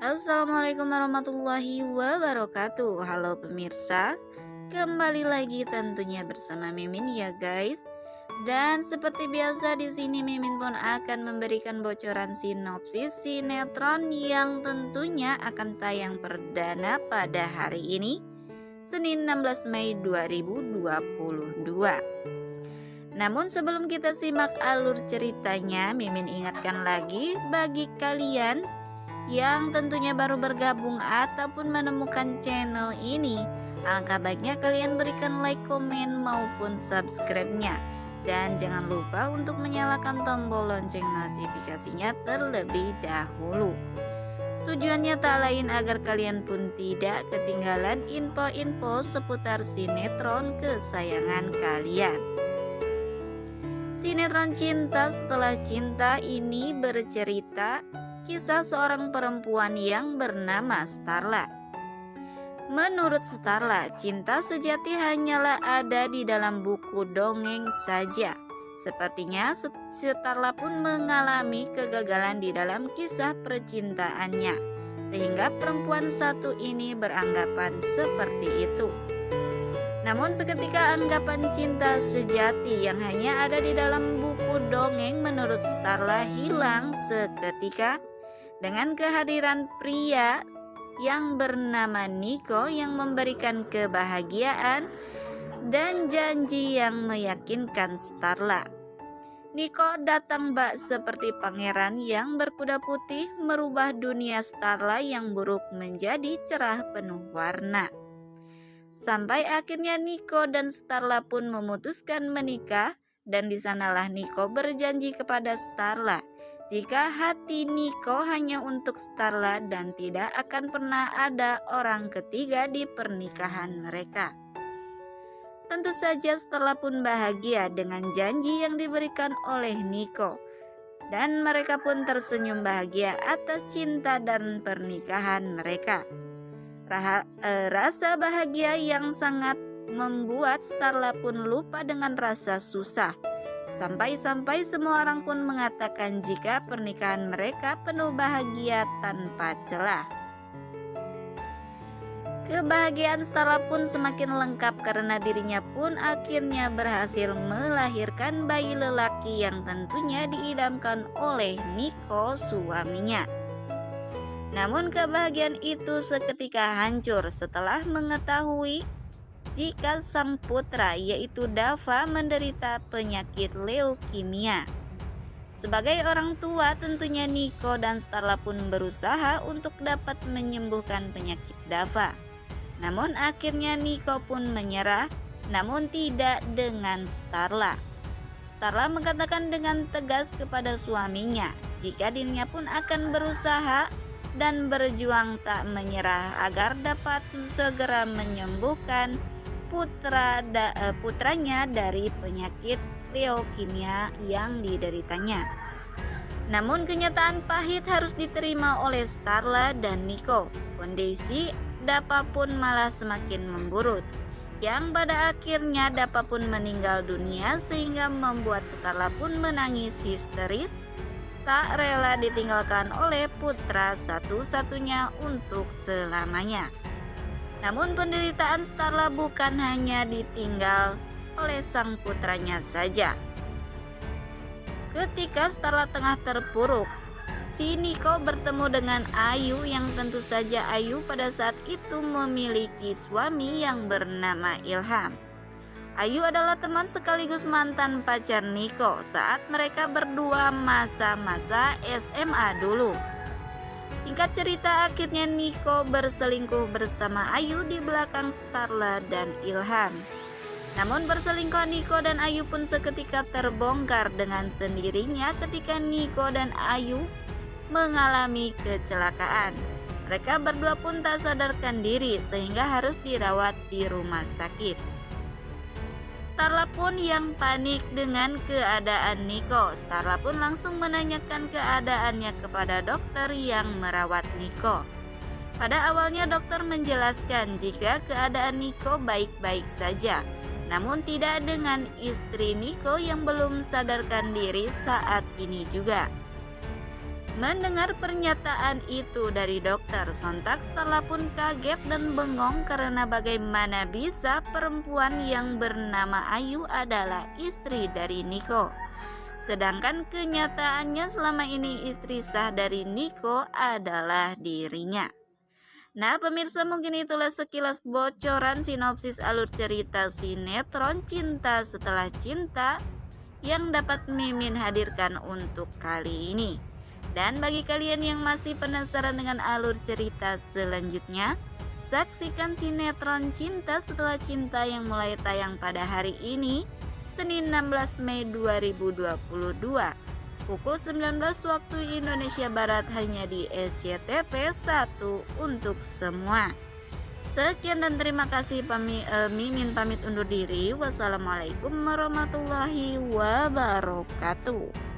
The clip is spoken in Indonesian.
Assalamualaikum warahmatullahi wabarakatuh. Halo pemirsa, kembali lagi tentunya bersama Mimin ya guys. Dan seperti biasa di sini Mimin pun akan memberikan bocoran sinopsis sinetron yang tentunya akan tayang perdana pada hari ini, Senin 16 Mei 2022. Namun sebelum kita simak alur ceritanya, Mimin ingatkan lagi bagi kalian yang tentunya baru bergabung ataupun menemukan channel ini, alangkah baiknya kalian berikan like, komen maupun subscribe-nya. Dan jangan lupa untuk menyalakan tombol lonceng notifikasinya terlebih dahulu. Tujuannya tak lain agar kalian pun tidak ketinggalan info-info seputar sinetron kesayangan kalian. Sinetron Cinta Setelah Cinta ini bercerita kisah seorang perempuan yang bernama Starla. Menurut Starla, cinta sejati hanyalah ada di dalam buku dongeng saja. Sepertinya Starla pun mengalami kegagalan di dalam kisah percintaannya, sehingga perempuan satu ini beranggapan seperti itu. Namun seketika anggapan cinta sejati yang hanya ada di dalam buku dongeng menurut Starla hilang seketika dengan kehadiran pria yang bernama Niko yang memberikan kebahagiaan dan janji yang meyakinkan Starla. Niko datang bak seperti pangeran yang berkuda putih, merubah dunia Starla yang buruk menjadi cerah penuh warna. Sampai akhirnya Niko dan Starla pun memutuskan menikah, dan di sanalah Niko berjanji kepada Starla jika hati Niko hanya untuk Starla dan tidak akan pernah ada orang ketiga di pernikahan mereka. Tentu saja Starla pun bahagia dengan janji yang diberikan oleh Niko, dan mereka pun tersenyum bahagia atas cinta dan pernikahan mereka. Rasa bahagia yang sangat membuat Starla pun lupa dengan rasa susah. Sampai-sampai semua orang pun mengatakan jika pernikahan mereka penuh bahagia tanpa celah. Kebahagiaan Starla pun semakin lengkap karena dirinya pun akhirnya berhasil melahirkan bayi lelaki yang tentunya diidamkan oleh Niko suaminya. Namun kebahagiaan itu seketika hancur setelah mengetahui jika sang putra yaitu Dava menderita penyakit leukemia. Sebagai orang tua tentunya Niko dan Starla pun berusaha untuk dapat menyembuhkan penyakit Dava. Namun akhirnya Niko pun menyerah, namun tidak dengan Starla. Starla mengatakan dengan tegas kepada suaminya jika dirinya pun akan berusaha dan berjuang tak menyerah agar dapat segera menyembuhkan putranya dari penyakit leukemia yang dideritanya. Namun kenyataan pahit harus diterima oleh Starla dan Niko. Kondisi Dava pun malah semakin memburuk, yang pada akhirnya Dava pun meninggal dunia sehingga membuat Starla pun menangis histeris, tak rela ditinggalkan oleh putra satu-satunya untuk selamanya. Namun penderitaan Starla bukan hanya ditinggal oleh sang putranya saja. Ketika Starla tengah terpuruk, si Niko bertemu dengan Ayu yang tentu saja Ayu pada saat itu memiliki suami yang bernama Ilham. Ayu adalah teman sekaligus mantan pacar Niko saat mereka berdua masa-masa SMA dulu. Singkat cerita, akhirnya Niko berselingkuh bersama Ayu di belakang Starla dan Ilham. Namun perselingkuhan Niko dan Ayu pun seketika terbongkar dengan sendirinya ketika Niko dan Ayu mengalami kecelakaan. Mereka berdua pun tak sadarkan diri sehingga harus dirawat di rumah sakit. Starla pun yang panik dengan keadaan Niko. Starla pun langsung menanyakan keadaannya kepada dokter yang merawat Niko. Pada awalnya dokter menjelaskan jika keadaan Niko baik-baik saja, namun tidak dengan istri Niko yang belum sadarkan diri saat ini juga. Mendengar pernyataan itu dari dokter, sontak Starla pun kaget dan bengong karena bagaimana bisa perempuan yang bernama Ayu adalah istri dari Niko. Sedangkan kenyataannya selama ini istri sah dari Niko adalah dirinya. Nah pemirsa, mungkin itulah sekilas bocoran sinopsis alur cerita sinetron Cinta Setelah Cinta yang dapat Mimin hadirkan untuk kali ini. Dan bagi kalian yang masih penasaran dengan alur cerita selanjutnya, saksikan sinetron Cinta Setelah Cinta yang mulai tayang pada hari ini, Senin 16 Mei 2022, pukul 19 waktu Indonesia Barat, hanya di SCTV 1 untuk semua. Sekian dan terima kasih, Mimin pamit undur diri. Wassalamualaikum warahmatullahi wabarakatuh.